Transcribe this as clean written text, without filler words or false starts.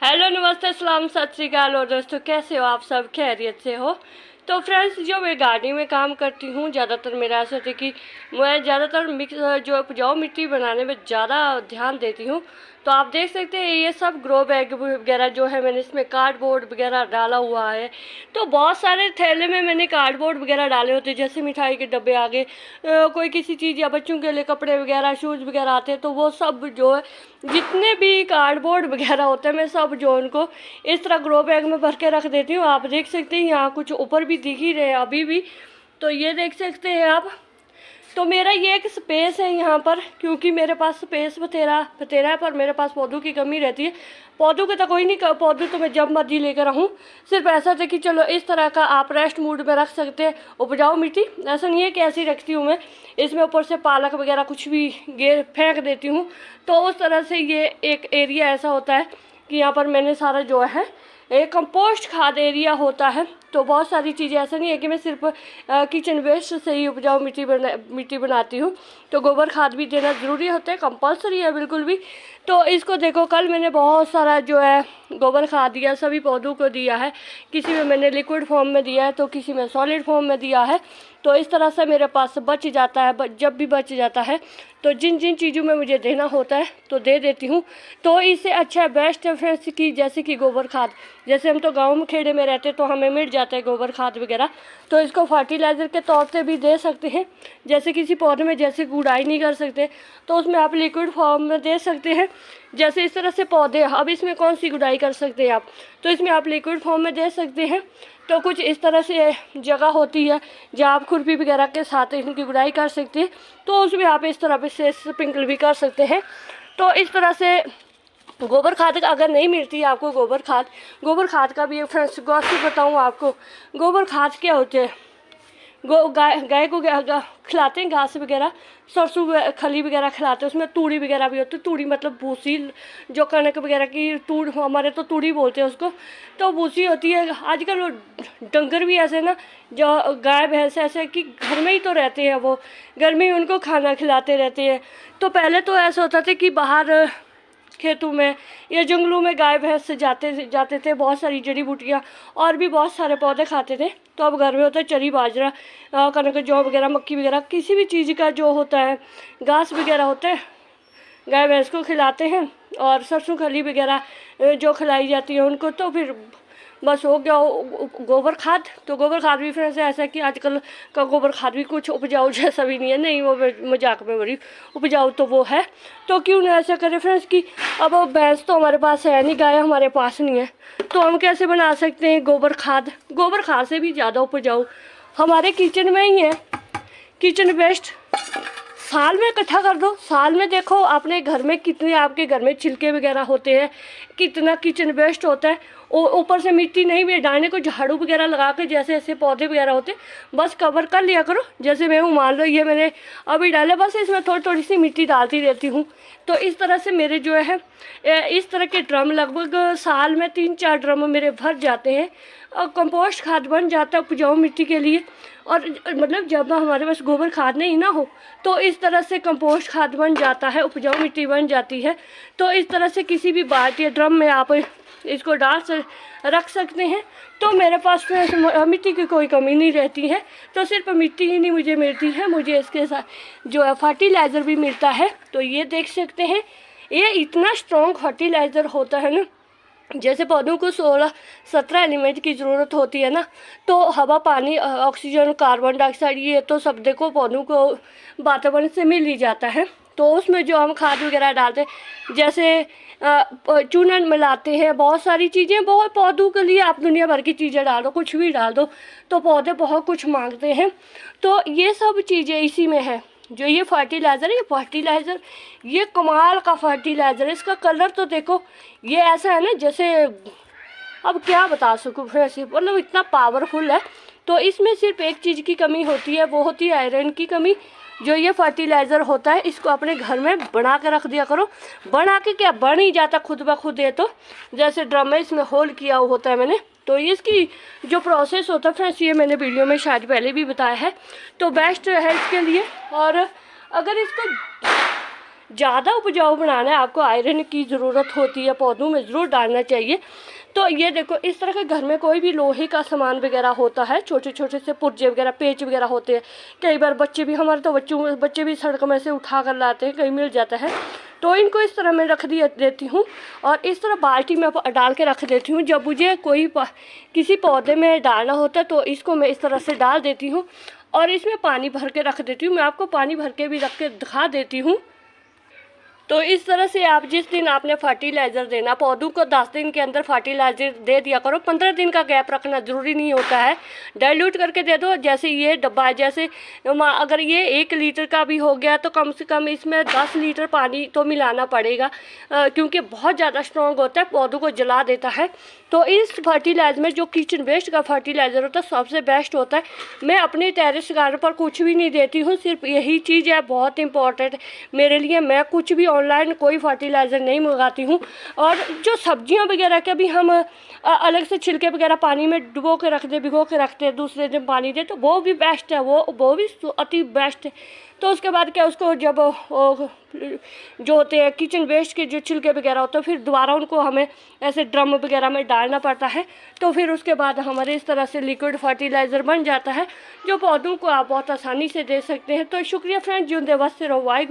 Hello, नमस्ते, सलाम, सत श्री अकाल। और दोस्तों, कैसे हो आप सब? खैरियत से हो? तो फ्रेंड्स, जो मैं गार्डनिंग में काम करती हूँ, ज़्यादातर मेरा ऐसा होता है कि मैं ज़्यादातर मिक्स जो उपजाऊ मिट्टी बनाने में ज़्यादा ध्यान देती हूँ। तो आप देख सकते हैं ये सब ग्रो बैग वगैरह जो है, मैंने इसमें कार्डबोर्ड वगैरह डाला हुआ है। तो बहुत सारे थैले में मैंने कार्डबोर्ड वगैरह डाले होते हैं, जैसे मिठाई के डब्बे आगे, कोई किसी चीज़ या बच्चों के लिए कपड़े वगैरह, शूज़ वगैरह आते हैं, तो वो सब जो है जितने भी कार्डबोर्ड वगैरह होते हैं, मैं सब जो उनको इस तरह ग्रो बैग में भर के रख देती हूँ। आप देख सकते हैं यहाँ कुछ ऊपर भी दिख ही रहे हैं अभी भी, तो ये देख सकते हैं आप। तो मेरा ये एक स्पेस है यहाँ पर, क्योंकि मेरे पास स्पेस बतेरा है, पर मेरे पास पौधों की कमी रहती है। पौधों के तो कोई नहीं, पौधों तो मैं जब मर्जी लेकर आऊँ। सिर्फ ऐसा था कि चलो इस तरह का आप रेस्ट मूड में रख सकते हैं उपजाऊ मिट्टी। ऐसा नहीं है कि ऐसी रखती हूँ मैं, इसमें ऊपर से पालक वगैरह कुछ भी गे फेंक देती हूँ। तो उस तरह से ये एक एरिया ऐसा होता है कि यहाँ पर मैंने सारा जो है एक कंपोस्ट खाद एरिया होता है। तो बहुत सारी चीज़ें, ऐसा नहीं है कि मैं सिर्फ किचन वेस्ट से ही उपजाऊ मिट्टी बनाती हूँ। तो गोबर खाद भी देना ज़रूरी होता है, कंपलसरी है बिल्कुल भी। तो इसको देखो, कल मैंने बहुत सारा जो है गोबर खाद दिया, सभी पौधों को दिया है। किसी में मैंने लिक्विड फॉर्म में दिया है, तो किसी में सॉलिड फॉर्म में दिया है। तो इस तरह से मेरे पास बच जाता है। जब भी बच जाता है तो जिन जिन चीज़ों में मुझे देना होता है तो दे देती हूँ। तो इससे अच्छा बेस्ट है फ्रेंड्स की जैसे कि गोबर खाद, जैसे हम तो गांव में खेड़े में रहते तो हमें मिल जाता है गोबर खाद वगैरह, तो इसको फर्टिलाइज़र के तौर पे भी दे सकते हैं। जैसे किसी पौधे में जैसे गुड़ाई नहीं कर सकते तो उसमें आप लिक्विड फॉर्म में दे सकते हैं। जैसे इस तरह से पौधे, अब इसमें कौन सी गुड़ाई कर सकते हैं आप, तो इसमें आप लिक्विड फॉर्म में दे सकते हैं। तो कुछ इस तरह से जगह होती है जहाँ आप खुरपी वगैरह के साथ इनकी गुड़ाई कर सकते हैं, तो उसमें आप इस तरह से स्प्रिंकल भी कर सकते हैं। तो इस तरह से गोबर खाद अगर नहीं मिलती है आपको, गोबर खाद का भी एक फ्रेंड्स गॉसिप बताऊँ आपको। गोबर खाद क्या होते हैं, गाय को खिलाते हैं घास वगैरह, सरसों खली वगैरह खिलाते हैं। उसमें तूड़ी वगैरह भी होती है। तूड़ी मतलब भूसी, जो कणक वगैरह की तूड़, हमारे तो तूड़ी बोलते हैं उसको। तो भूसी होती है। आजकल डंगर भी ऐसे ना, जो गाय भैंस ऐसे कि घर में ही तो रहते हैं, वो घर में ही उनको खाना खिलाते रहते हैं। तो पहले तो ऐसा होता था कि बाहर खेतों में या जंगलों में गाय भैंस से जाते थे, बहुत सारी जड़ी बूटियाँ और भी बहुत सारे पौधे खाते थे। तो अब घर में होता है चरी बाजरा, कनक, जौ वगैरह, मक्की वगैरह, किसी भी चीज़ का जो होता है घास वगैरह होते हैं, गाय भैंस को खिलाते हैं। और सरसों खली वगैरह जो खिलाई जाती है उनको, तो फिर बस हो गया गोबर खाद। तो गोबर खाद भी फिर से ऐसा है कि आजकल का गोबर खाद भी कुछ उपजाऊ जैसा भी नहीं है, नहीं वो मजाक में बड़ी उपजाऊ तो वो है। तो क्यों ना ऐसा करें फ्रेंड्स कि अब भैंस तो हमारे पास है नहीं, गाय हमारे पास नहीं है, तो हम कैसे बना सकते हैं गोबर खाद। गोबर खाद से भी ज़्यादा उपजाऊ हमारे किचन में ही है। किचन वेस्ट साल में इकट्ठा कर दो। साल में देखो अपने घर में कितने, आपके घर में छिलके वगैरह होते हैं, कितना किचन वेस्ट होता है। ऊपर से मिट्टी नहीं भी डालने को, झाड़ू वगैरह लगा के जैसे ऐसे पौधे वगैरह होते बस कवर कर लिया करो। जैसे मैं हूँ, मान लो ये मैंने अभी डाले, बस इसमें थोड़ी थोड़ी सी मिट्टी डालती रहती हूँ। तो इस तरह से मेरे जो है इस तरह के ड्रम लगभग साल में 3-4 ड्रम मेरे भर जाते हैं और कंपोस्ट खाद बन जाता है उपजाऊ मिट्टी के लिए। और मतलब जब हमारे पास गोबर खाद नहीं ना हो तो इस तरह से कंपोस्ट खाद बन जाता है, उपजाऊ मिट्टी बन जाती है। तो इस तरह से किसी भी बाल्टी या ड्रम में आप इसको रख सकते हैं। तो मेरे पास मिट्टी की कोई कमी नहीं रहती है। तो सिर्फ मिट्टी ही नहीं मुझे मिलती है, मुझे इसके साथ जो है फर्टिलाइज़र भी मिलता है। तो ये देख सकते हैं, ये इतना स्ट्रॉन्ग फर्टिलाइज़र होता है ना। जैसे पौधों को 16-17 एलिमेंट की ज़रूरत होती है ना, तो हवा, पानी, ऑक्सीजन, कार्बन डाइऑक्साइड, ये तो सब देखो पौधों को वातावरण से मिल ही जाता है। तो उसमें जो हम खाद वगैरह डालते हैं, जैसे चूना मिलाते हैं, बहुत सारी चीज़ें, बहुत पौधों के लिए आप दुनिया भर की चीज़ें डाल दो, कुछ भी डाल दो तो पौधे बहुत कुछ मांगते हैं। तो ये सब चीज़ें इसी में है। जो ये फर्टिलाइज़र है, ये कमाल का फर्टिलाइज़र है। इसका कलर तो देखो, ये ऐसा है ना जैसे, अब क्या बता सकूँ वैसे, मतलब इतना पावरफुल है। तो इसमें सिर्फ एक चीज़ की कमी होती है, वो होती है आयरन की कमी। जो ये फर्टिलाइज़र होता है, इसको अपने घर में बना के रख दिया करो। बना के क्या, बन ही जाता खुद ब खुद है। तो जैसे ड्रम में इसमें होल किया होता है मैंने, तो इसकी जो प्रोसेस होता है फ्रेंड्स, ये मैंने वीडियो में शायद पहले भी बताया है। तो बेस्ट है इसके लिए। और अगर इसको ज़्यादा उपजाऊ बनाना है, आपको आयरन की ज़रूरत होती है, पौधों में ज़रूर डालना चाहिए। तो ये देखो, इस तरह के घर में कोई भी लोहे का सामान वगैरह होता है, छोटे छोटे से पुर्जे वगैरह, पेच वगैरह होते हैं, कई बार बच्चे भी, हमारे तो बच्चे भी सड़क में से उठा कर लाते हैं, कहीं मिल जाता है, तो इनको इस तरह मैं रख देती हूँ और इस तरह बाल्टी में डाल के रख देती हूँ। जब मुझे किसी पौधे में डालना होता है तो इसको मैं इस तरह से डाल देती हूँ और इसमें पानी भर के रख देती हूँ। मैं आपको पानी भर के भी रख के दिखा देती हूँ। तो इस तरह से आप जिस दिन आपने फर्टिलाइज़र देना, पौधों को 10 दिन के अंदर फर्टिलाइज़र दे दिया करो। 15 दिन का गैप रखना ज़रूरी नहीं होता है, डाइल्यूट करके दे दो। जैसे ये डब्बा है, जैसे अगर ये 1 लीटर का भी हो गया तो कम से कम इसमें 10 लीटर पानी तो मिलाना पड़ेगा, क्योंकि बहुत ज़्यादा स्ट्रॉन्ग होता है, पौधों को जला देता है। तो इस फर्टिलाइज़र में जो किचन वेस्ट का फर्टिलाइज़र होता है सबसे बेस्ट होता है। मैं अपने टेरेस गार्डन पर कुछ भी नहीं देती हूँ, सिर्फ यही चीज़ है बहुत इंपॉर्टेंट मेरे लिए। मैं कुछ भी ऑनलाइन कोई फर्टिलाइज़र नहीं मंगाती हूँ। और जो सब्जियाँ वगैरह के भी हम अलग से छिलके वगैरह पानी में भिगो के रखते हैं, दूसरे दिन पानी दे, तो वो भी बेस्ट है, वो भी अति बेस्ट है। तो उसके बाद क्या, उसको जब जो होते हैं किचन वेस्ट के जो छिलके वगैरह होते हैं, फिर दोबारा उनको हमें ऐसे ड्रम वगैरह में डालना पड़ता है। तो फिर उसके बाद हमारे इस तरह से लिक्विड फर्टिलाइज़र बन जाता है, जो पौधों को आप बहुत आसानी से दे सकते हैं। तो शुक्रिया फ्रेंड्स, जिंदे वस्त रहो। वाहिगुरू।